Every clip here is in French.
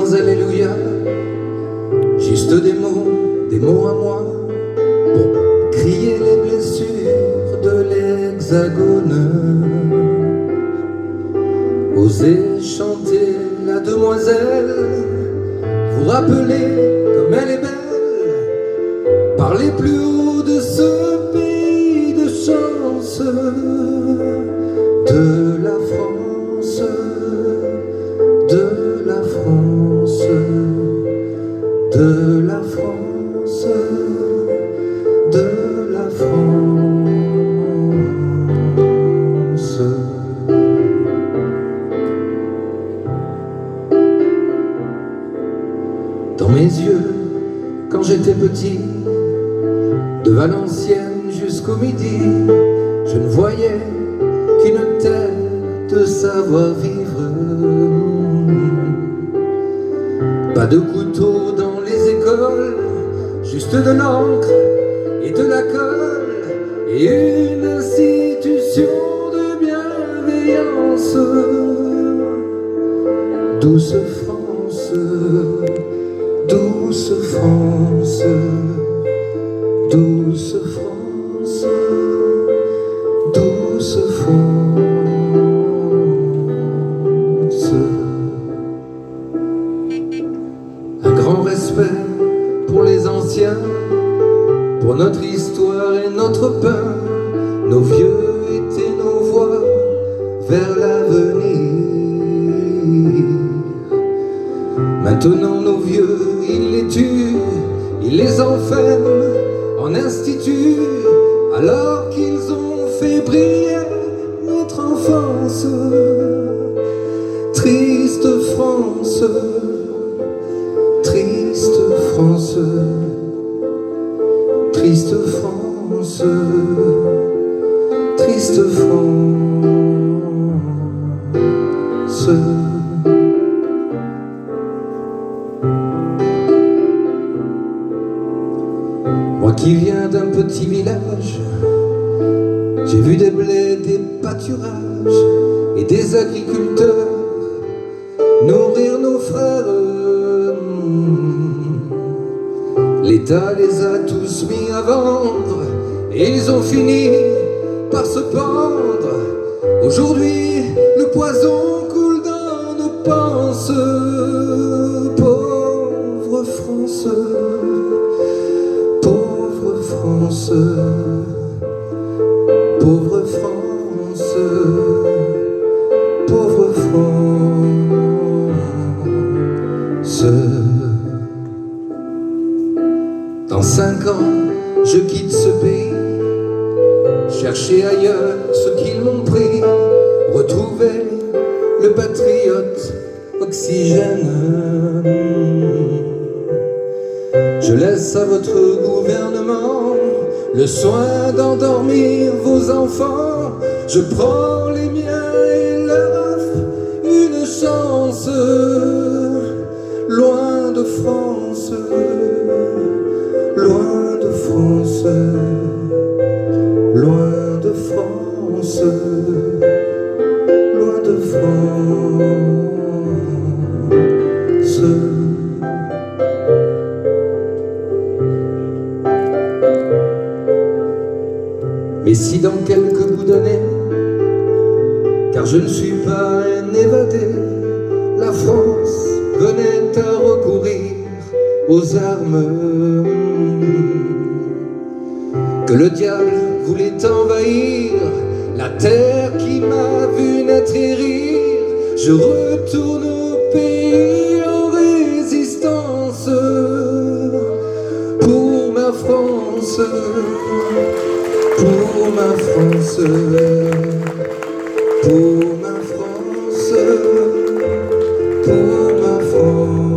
sans alléluia, juste des mots à moi, pour crier les blessures de l'hexagone. Osez chanter la demoiselle, vous rappeler comme elle est belle, parler plus haut de ce pays de chance, de la France, de la France, de la France, de la France. Dans mes yeux, quand j'étais petit, de Valenciennes jusqu'au midi, je ne voyais qu'une tête de savoir-vivre. Pas de couteau dans les écoles, juste de l'encre et de la colle, et une institution de bienveillance. Douce France, douce France, douce France, douce France. Un grand respect pour les anciens, pour notre histoire et notre pain, nos vieux étaient nos voies vers l'avenir. Maintenant nos vieux, ils les tuent, ils les enferment en institut, alors qu'ils ont fait briller notre enfance. Triste France, triste France, triste France, triste France. Moi qui viens d'un petit village, j'ai vu des blés, des pâturages et des agriculteurs nourrir nos frères. L'État les a tous mis à vendre et ils ont fini par se pendre. Aujourd'hui, le poison coule dans nos panses. Pauvre France, pauvre France, pauvre France, pauvre France. Dans 5 ans, je quitte ce pays, chercher ailleurs ce qu'ils m'ont pris, retrouver le patriote oxygène. Je laisse à votre gouvernement le soin d'endormir vos enfants. Je prends les miens et leur offre une chance. Loin de France, loin de France, loin de France, loin de France. Mais si dans quelques bouts d'années, car je ne suis pas un évadé, la France venait à recourir aux armes, que le diable voulait envahir la terre qui m'a vu naître et rire, je retourne au pays en résistance pour ma France, pour ma France, pour ma France, pour ma France,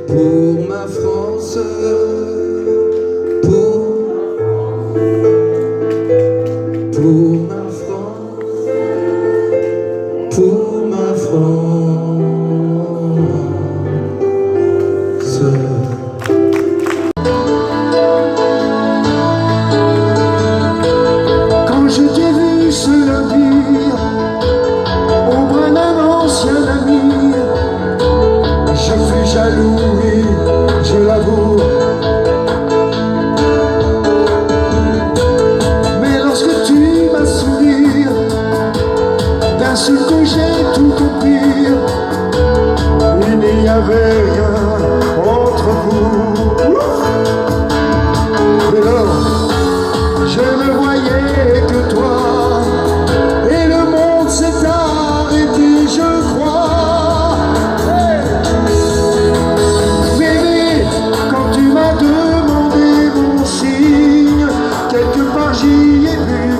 pour ma France, pour ma France, pour ma France. Quand je t'ai vu ce lundi, au bras d'un ancien ami, L'insulte, j'ai tout compris. Il n'y avait rien entre vous. Mais alors, je ne voyais que toi. Et le monde s'est arrêté, je crois. Hey. Bébé, quand tu m'as demandé mon signe, quelque part j'y ai vu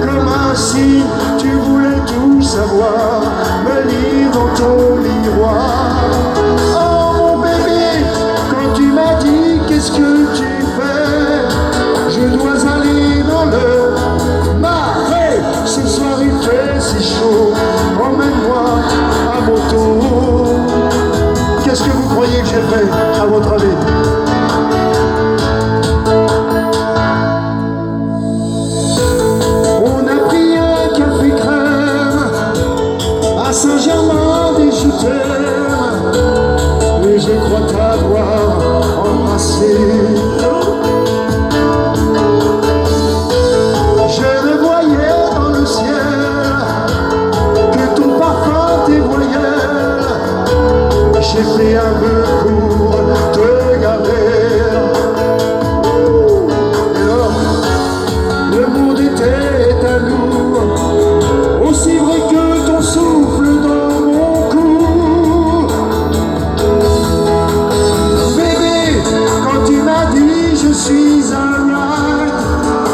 comme un signe. Tu voulais tout savoir, me lire dans ton miroir. Oh mon bébé, quand tu m'as dit qu'est-ce que tu fais, je dois aller dans le marais. Ce soir il fait si chaud, emmène-moi à mon tour. Qu'est-ce que vous croyez que j'ai fait, à votre avis? On a pris un café crème à Saint-Germain-des-Jouterres, et je crois t'avoir embrassé. Je ne voyais dans le ciel que ton parfum, tes voyelles. J'ai fait un vœu pour te garder. Et alors, le monde était à nous, aussi vrai que ton souffle dans mon cou. Bébé, quand tu m'as dit je suis un ride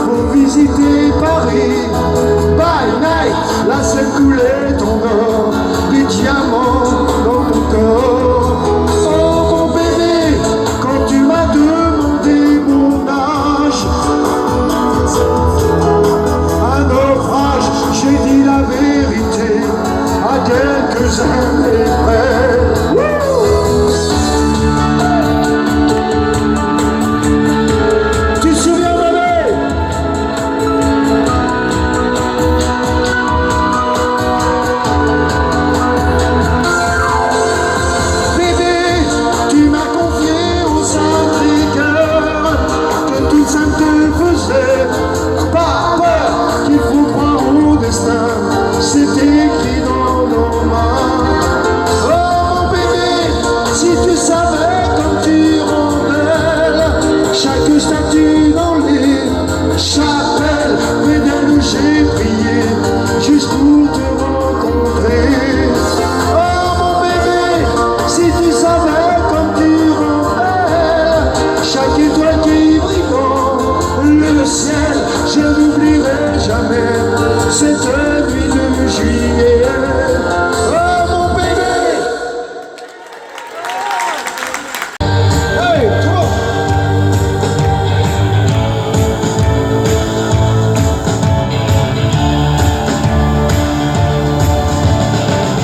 pour visiter Paris by night, la Seine coulait ton or, des diamants dans ton corps. Oh mon bébé, quand tu m'as demandé mon âge, un naufrage, j'ai dit la vérité à quelques années près. Tu te souviens, bébé? Bébé, tu m'as confié au Sacré-Cœur que tout ça ne te faisait pas peur, qu'il faut croire au destin, c'est écrit dans nos mains. Oh mon bébé, si tu savais comme tu rends belle chaque statue dans les chapelles, près d'elle où j'ai prié juste pour te rencontrer. Oh mon bébé, si tu savais comme tu rends belle chaque étoile qui brille dans le ciel, je n'oublierai jamais cette nuit de juillet. Oh mon bébé. Hey, toi.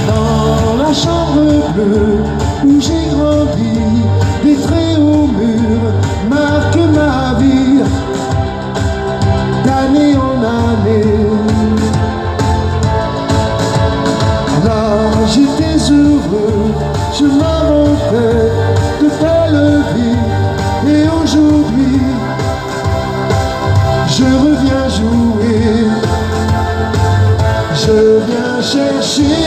Dans la chambre bleue où j'ai grandi, des traits au mur marquent ma vie, d'année en année. Alors j'étais heureux, je m'inventais de belles vies, et aujourd'hui je reviens jouer. Je viens chercher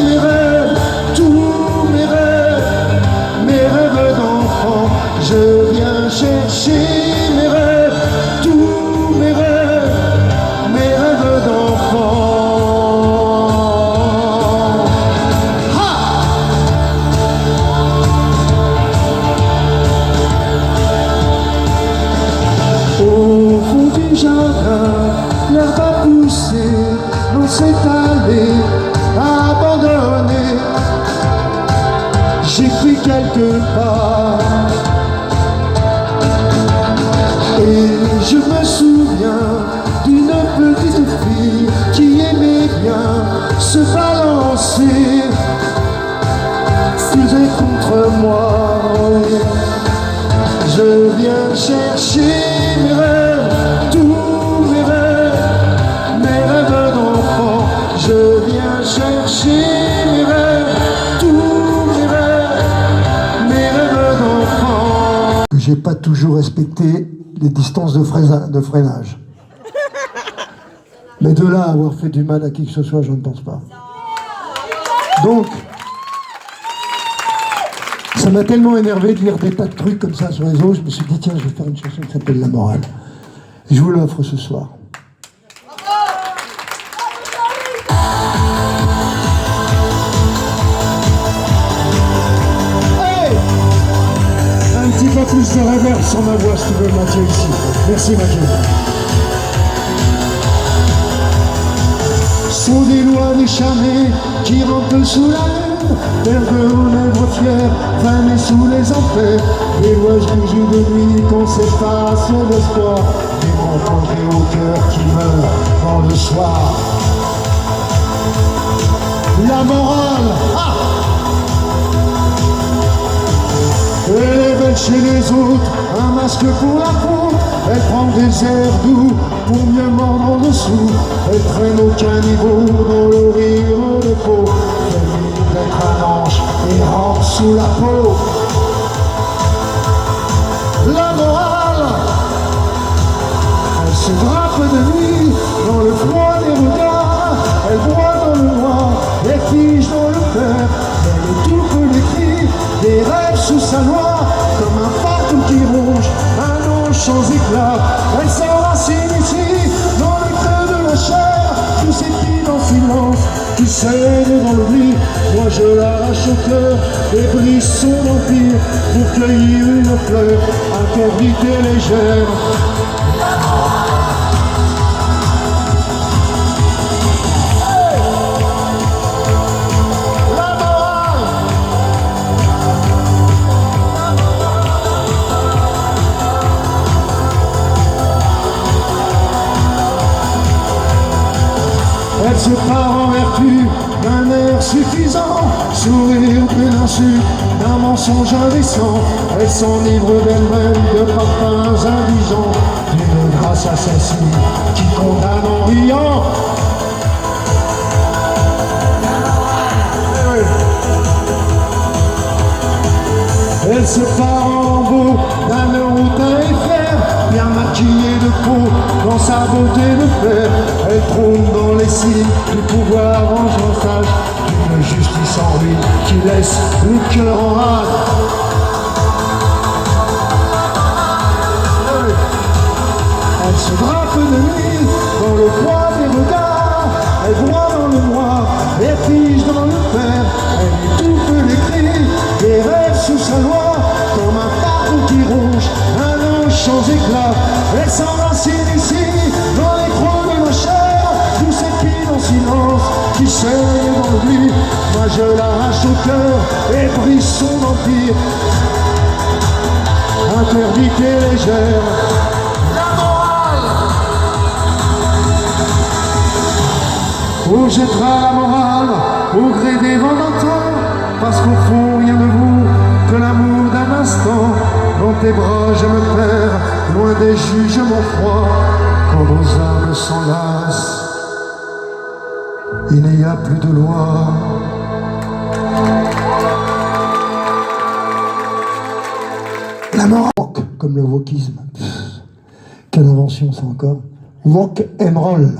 mes rêves, tous mes rêves d'enfant. Je viens chercher mes rêves, tous mes rêves d'enfant. Au fond du jardin, l'herbe a poussé dans cette allée abandonnée. J'ai pris quelques pas et je me souviens d'une petite fille qui aimait bien se balancer, faisait contre moi. Je viens chercher mes rêves, tous mes rêves d'enfant. Je viens chercher mes rêves, tous mes rêves d'enfant. Que j'ai pas toujours respecté les distances de freinage. Mais de là à avoir fait du mal à qui que ce soit, je ne pense pas. Donc, ça m'a tellement énervé de lire des tas de trucs comme ça sur les autres, je me suis dit, tiens, je vais faire une chanson qui s'appelle La Morale. Et je vous l'offre ce soir. Hey, un petit peu plus de reverb sur ma voix, si tu veux, Mathieu, ici. Merci, Mathieu. Sont des lois décharnées qui rentrent sous la lune, perdent aux lèvres fières, fanés sous les enfers, des lois joues de nuit qu'on s'efface l'espoir, des rencontrés au cœur qui meurent dans le soir. La morale, elle est belle chez les autres, un masque pour la faute. Elle prend des airs doux pour mieux mordre en dessous. Elle traîne au caniveau dans le rire des peaux. Elle vit d'être un ange et rentre sous la peau. La morale, elle se drape de nuit dans le froid des regards. Elle boit dans le noir, elle fige dans le cœur. Elle étouffe les cris des rêves sous sa loi, comme un fantôme qui ronge un ange sans éclat. Elle s'enracine ici dans le creux de la chair, tous ces pieds en silence qui saignent dans l'oubli. Moi je l'arrache au cœur et brise son empire pour cueillir une fleur interdite et légère. Elle se part en vertu d'un air suffisant, sourire plein d'insultes, d'un mensonge indécent. Elle s'enivre d'elle-même de parfums indigents, d'une grâce assassine qui condamne en riant. Elle se part en lambeaux d'un hautain éclair, bien maquillée de peau dans sa beauté de fer. Elle trône dans les cils du pouvoir vengeance, d'une justice en ruine qui laisse le cœur en rade. Elle se drape de nuit dans le froid des regards. Elle voit dans le noir, elle fige dans le fer. Elle étouffe les cris des rêves sous sa loi, comme un fantôme qui ronge un ange sans éclat. Elle s'enracine ici dans les creux de ma chair, tous ces pieds en silence qui saignent dans l'oubli. Moi je l'arrache au cœur et brise son empire, interdite et légère. Où jettera la morale au gré des vents d'antan, parce qu'au fond rien ne vaut que l'amour d'un instant. Dans tes bras je me perds, loin des jugements froids. Quand nos âmes s'enlacent, il n'y a plus de loi. La morale, comme le wokisme. Quelle invention ça encore. Wok and roll.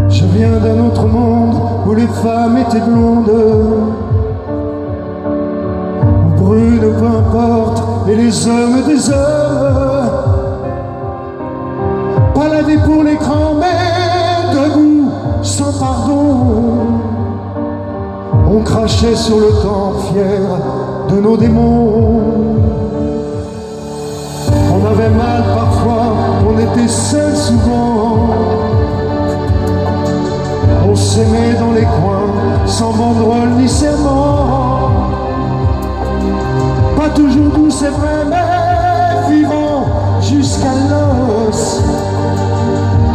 Je viens d'un autre monde où les femmes étaient blondes, où brunes peu importe, et les hommes des hommes, paladés pour l'écran mais debout sans pardon. On crachait sur le temps fier de nos démons. On avait mal parfois, on était seuls souvent. On s'aimait dans les coins, sans banderole ni serment. Pas toujours doux, c'est vrai, mais vivant jusqu'à l'os.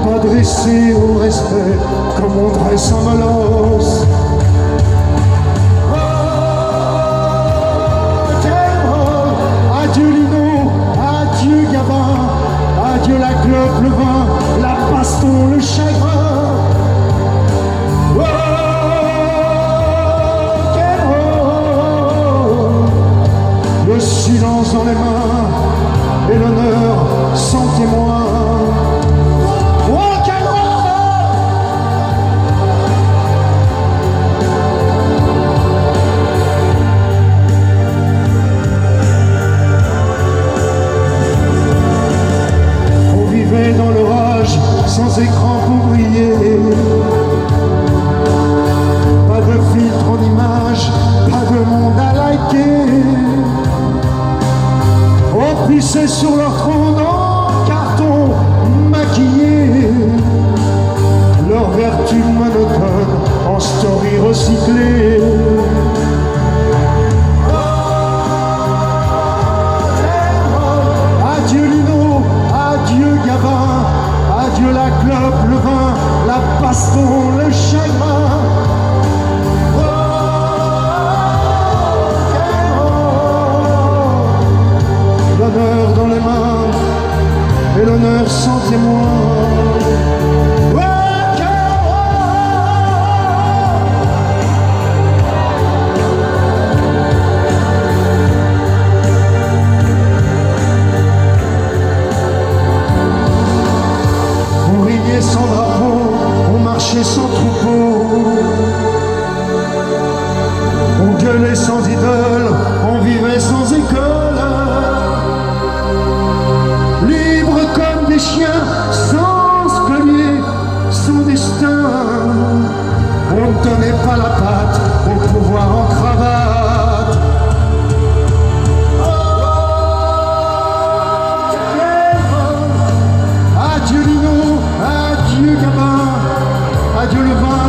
Pas dressé au respect, comme on dresse un molosse. Adieu Lino, adieu Gabin, adieu la clope, le vin, la baston, le chagrin. posés sur leur trône en carton maquillé, leur vertu monotone en story recyclée. Adieu Lino, adieu Gabin, adieu la clope, le vin, la baston, le chagrin. L'honneur dans les mains et l'honneur sans témoin. On rignait sans drapeau, on marchait sans troupeau, on gueulait sans idole, on vivait sans école. Libres comme des chiens, sans scollier, sans destin. On ne donnait pas la patte au pouvoir en cravate. Adieu Lino, adieu Gabin, adieu le vin,